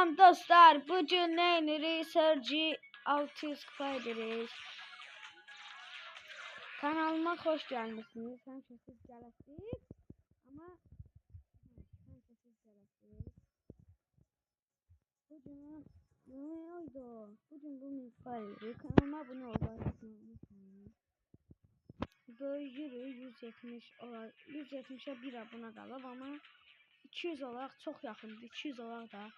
Selam dostlar. Bugün ne Research'i 600 kupa ederiz. Kanalıma hoş gelmişsiniz. Hem sessiz gələsiniz. Ama hem sessiz gələsiniz. Bugün ne oldu? Bugün bu mükemmel. Kanalıma abone olmayı unutmayın. Böyüyürük 170 olar. 170'e bir abone qalıb ama 200 olarak çok yakındı. 200 olarak da.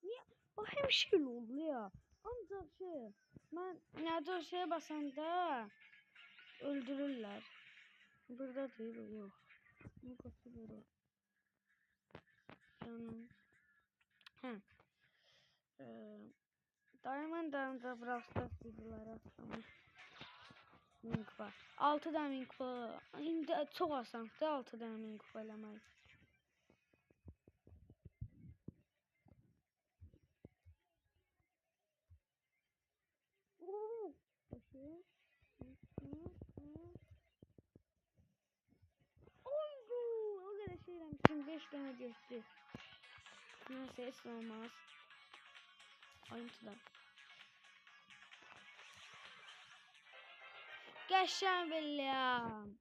Niye? O hem şey oluyor. Ancak şey. Ben nerede şeye basanda öldürürler. Burada değil yok. Bu kaçırıyor. Canım. He. Diamond'da bıraksak videoları atlamış. Link var. 6 tane link var. İndi çok asandır 6 tane link var eləmək. O kadar şey eləmişim 5 tane geçti. Neyse hiç olmaz. Ayrıntılar. Geçen William.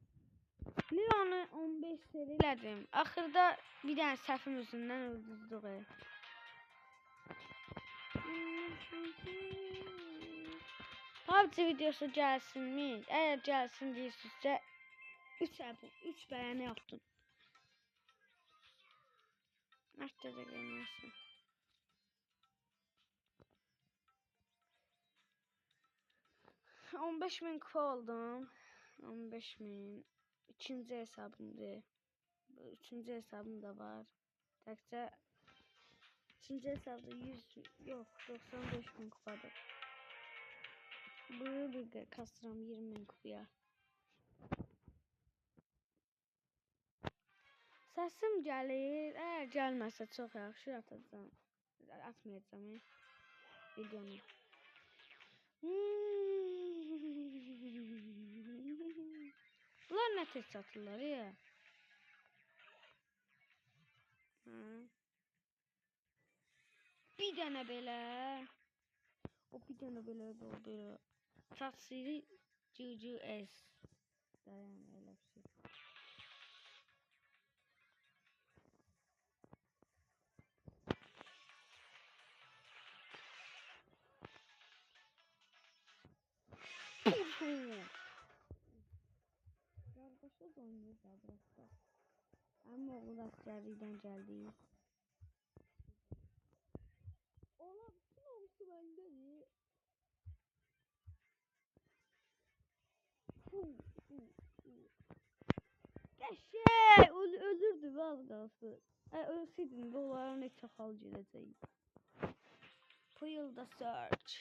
Leon'u 15 serilədim. Axırda bir dənə səhvim yüzündən öldürdük. PUBG videosu gəlsinmi? Əgər gəlsin deyirsinizsə 3 bəyəni yaptım. Artıq da gəlməsin. 15.000 kupa oldum. 15.000. İkinci hesabımdır. Üçüncü hesabım da var. Təkcə ikinci hesabda 100 yok 95.000 kupadır. Bunu bir kastıram 20.000 kupaya. Səsim gəlir. Əgər gəlməsə çox yaxşı atacağam. Atmayacağım videonu. Bunlar nə tez satırlar ya? Bir dənə belə. O bir dənə belə dolduruyor. Taksiri GGS. Dayan elə bir şey. Kardeşe dönüyor zaten. Ama o da seriden geldi. Ola bütün olmuştu bende iyi. Geçe özürdü az kalsın. Ölseydim dolara ne çakal geleceğim. Puyulda search.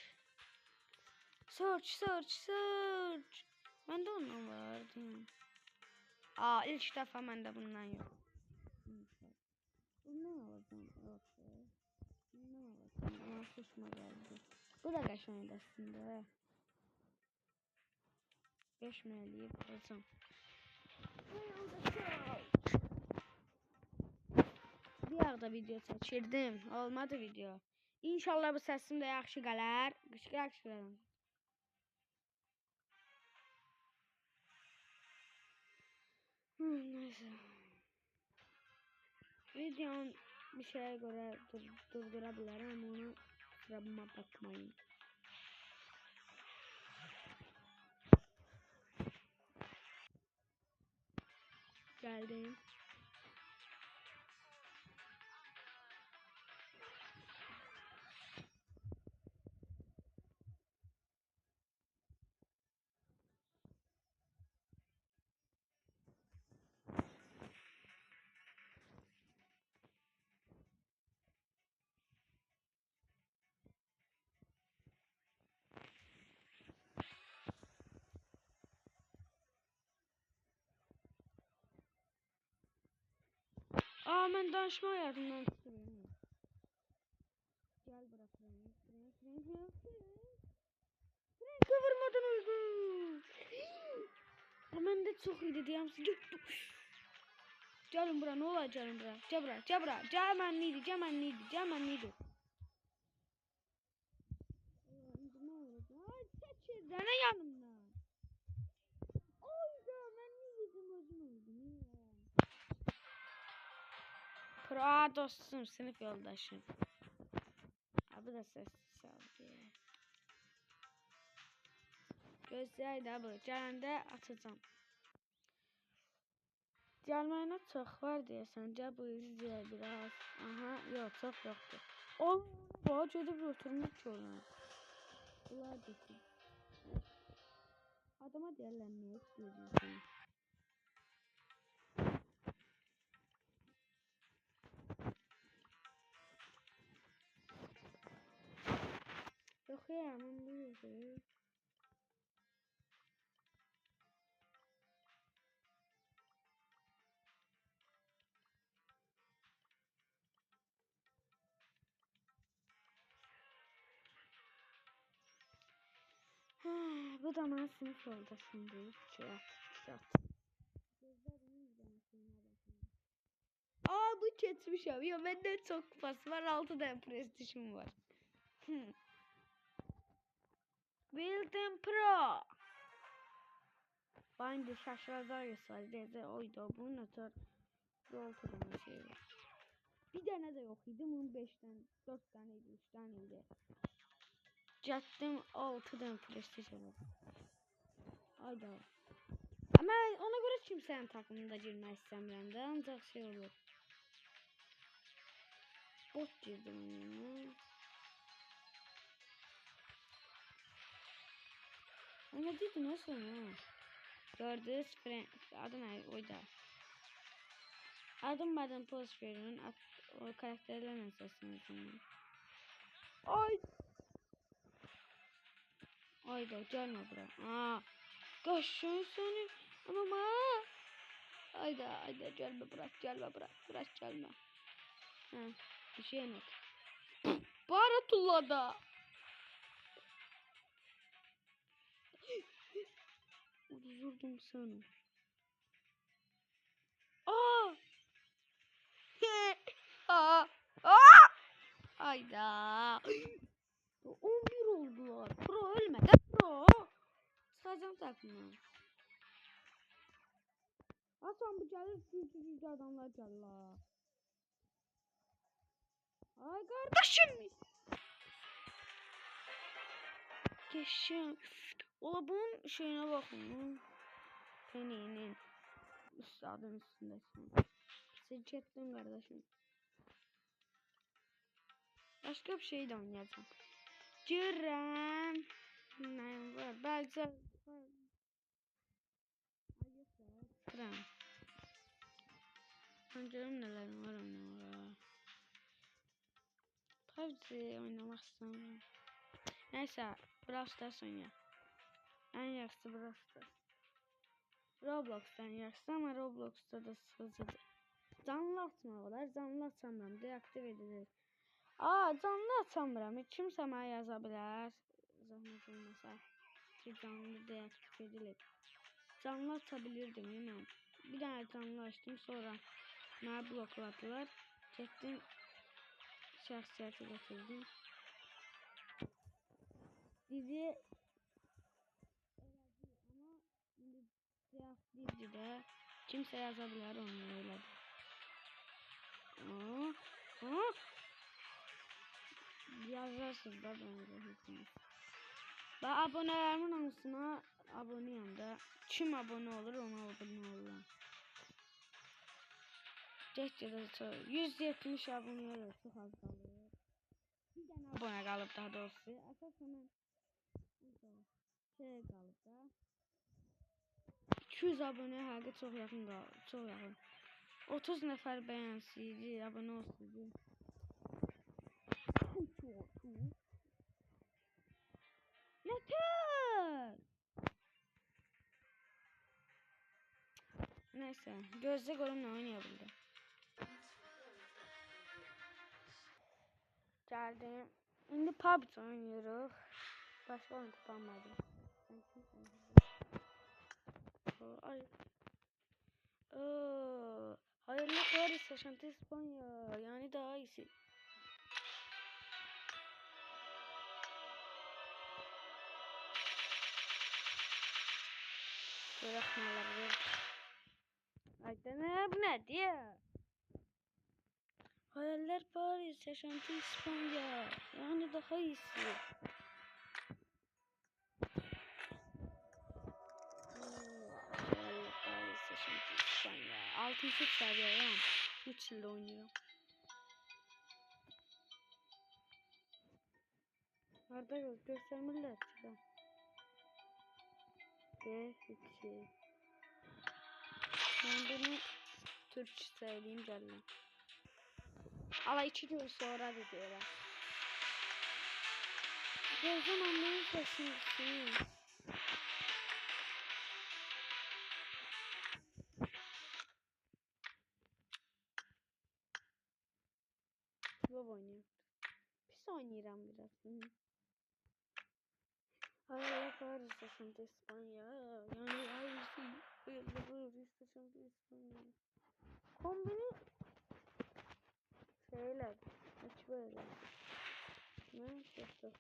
Search. Bende ondan vardı. İlk defa bende bundan yok. Bundan alacağım. Bundan alacağım. Ama hoşuma geldi. Bu da kaşınıyor aslında. 5 milyon alacağım. Bir arada video çəkirdim. Olmadı video. İnşallah bu səsim də yaxşı gələr. Yaxşı gələr. Neyse. Videonun bir şeye göre durdurabilirim ama onu sıralıma bakmayın. Geldim. Ben danışma hayatımdan tutuyorum. Gel bırakayım. Kıvırmadan öldüm. Ben de çok iyi diyeyim. Gelin bura, ne olar gelin bura. Gel bura, gel bura. Cəmənliydi, cəmənliydi, cəmənliydi. İndi nə olacaq? Ay, çəkil, dənə yanımdan. Ayda, mən niyə yedim özüm öldüm? Pro dostum, sınıf yoldaşım. Abi da ses çaldı. Gözler de bu. Gələndə açacağım. Gəlməyinə çox var deyəsən. Gəl bu izləyək biraz. Aha, yox, çox yoxdur. Allah, gedib oturmuş ki ona. Bunlar desin. Adama deyərlər nə istəyirsən? Yox ya, mən bilirəm. Bu da mənim sınıf yoldaşımdır. Çat. Gözlərimin izləməsine baxın. Aa, bu keçmişəm. Yo, məndə çox kupası var. 6 dənə prestijim var. Bildim Pro. Ben de şaşıracağız sadece. Oydu. Bu ne tür yol turuna şey var. Bir tane de yok idi. Bunun 5'ten 4 taneydi, 3 taneydi. Getdim 6 tane prestij var. Hayda. Ama ona göre kimsenin takımında girmək istəmirəm də, ancaq şey olur. Bot girdim ona. Ne dedin o sana? Gördünüz, adı ne? Oyda. Adım post verin. O karakterlerle sesini. Ay. Ayda gelme bura. Aa. Kaşın seni. Ama. Ayda gelme gelme gelme. Ha, bir şey yok. Baratullah. Vurdum seni. Aa. Aa. Aa. Ayda. 11 oldular. Pro ölmedi. Pro. Çıkacağım takımdan. Hasan bu gelir güçlü adamlar gelir. Ay kardeşim. Geçeceğim. Ola bunun şeyine bakın. Peninin üstadın üstündesin. Sıcak ettim kardeşim. Başka bir şey de oynayacağım. Cürrem. Ne var? Belki Cürrem. Sanırım neler var onlara. PUBG oynamak istemiyorum. Neyse. Brawl Stars oyna. En yaxşısı Brawl Stars. Roblox'tan yaxşı ama Roblox'ta da sıkıcıdır. Canlı atmaq olar. Canlı açamıram. Deaktiv edilir. Aa, canlı açamıram. Kimsə mənə yaza bilər. Zəhmət olmasa. Ki canlı deaktiv edilir. Canlı açabilirdim mən. Bir dənə canlı açdım. Sonra mənə blokladılar. Getdim. Şəxsiyyəti getirdim. Bizi ama deaktivdir də. Kimsə yaza bilər onu elədir. Yazarsınız da bence. Ben abonelerimin hamısına aboneyim de. Kim abone olur ona abone olur. Geçcədə çox 170 abunələr çox az qalır. Bir dənə abunə qalıb daha doğrusu. Əsasən şey qalıb da. 200 abunə həqiqətən çox yaxın qalıb. Çox yaxın. 30 nəfər bəyənsəydi, abunə olsaydı. Yeter. Neyse, gözle görüm ne oynayabildim. Geldim. Şimdi PUBG oynuyoruz. Başka oyun tutamadım. Ay. Hayaller Paris, yaşantı İspanya. Yani daha iyisi. Bırakmalar verdik. Haydi ne bu ne diye? Hayaller Paris, yaşantı İspanya. Yani daha iyisi. Hayaller Paris, yaşantı İspanya. 6. seviye lan. 3 yılda oynuyorum. Arda göstermirler çıkan. B2. Ben bunu Türkçe söyleyeyim geldim. Ama 2 gün sonra da diyorlar. Gözüm annenin sesini. Bob oynuyor. Pis oynayacağım biraz. Hayaller Paris, yaşantı İspanya. Yani ailesi hayaller Paris, yaşantı İspanya. Kombini şeyler. Hiç böyle. Ne? Çok da.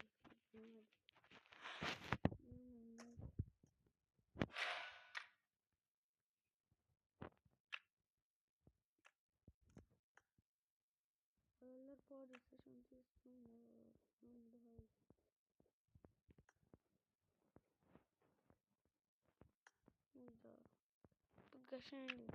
Hayaller Paris, yaşantı İspanya. Yani daha iyi. Burada. Bu kaşındı.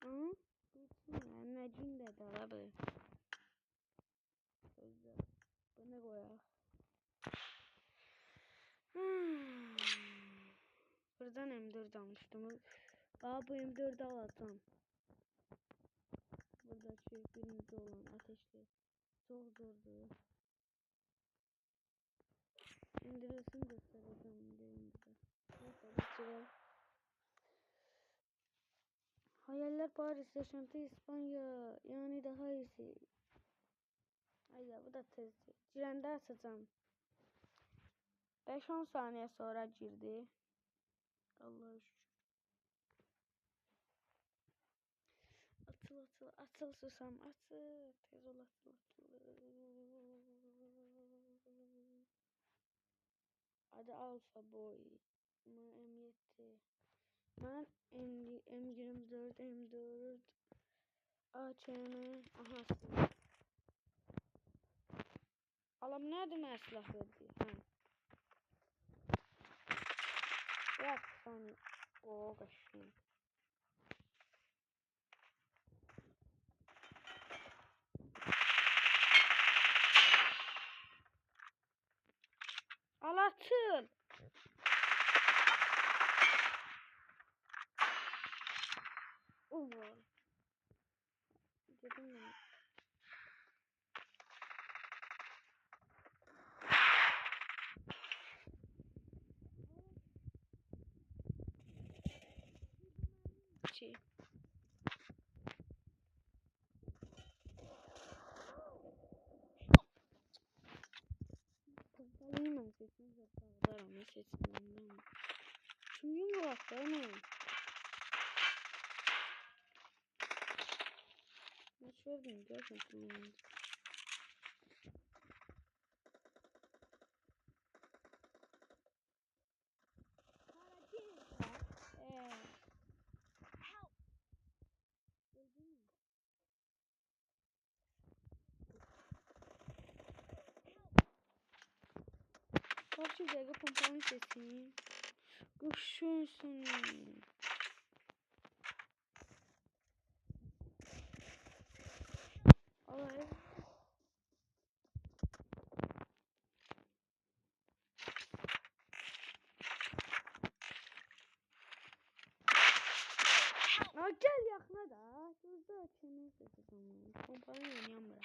Hı? Anneciğim dedi abi. Sözde. Bana koyar. Buradan M4 almıştım. Aa bu M4 alacağım. Buradaki birinci olan ateşli. Çok zordu. İndirilsin göstereceğim indirimde. Neyse geçelim. Hayaller Paris, yaşantı İspanya. Yani daha iyisi. Ay ya bu da tezdi. Cirende açacağım. 5-10 saniye sonra girdi. Allah'a şükür. Atıl susam atıl. Tez ol atıl. Adı Alpha Boy. M7. Ben M24, M4, AÇM. Aha. Alam nerede mi silah verdi? Ha. Bırak sen. O kaşın. Al atıl. Ulan. Dedim ya. Şey. Pompalıyım ben sesini zaten. Ne sesini. Kim yumruğu ne? Ne söyledim gerçekten. Kaç dakika pompalıyım sesini. Kuşuyorsun. Alay. Aa, gel yakına da. Gözde açın. Pompalıyım oynayalım bırak.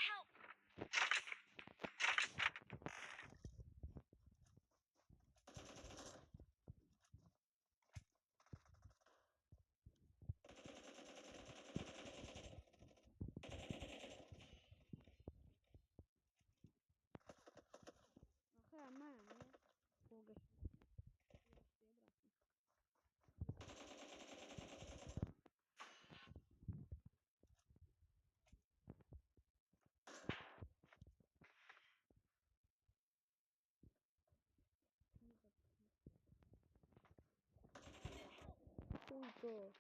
vurdu o.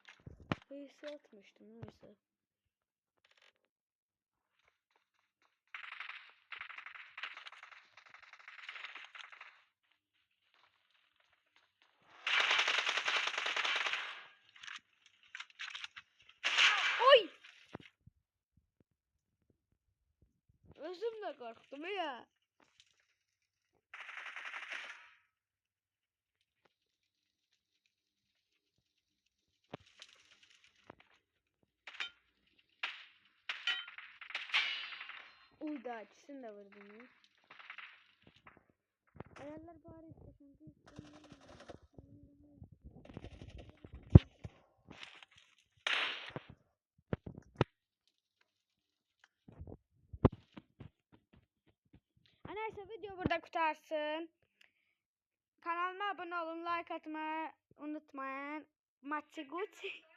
Hıysı atmıştım neyse. Oy! Özüm de korktum ya. Uy da ikisini de vurdum ya. Hayaller bari istesem istemiyorum. Neyse video burada qutarsın. Kanalıma abone olun, like atmayı unutmayın. Maçı Gucci.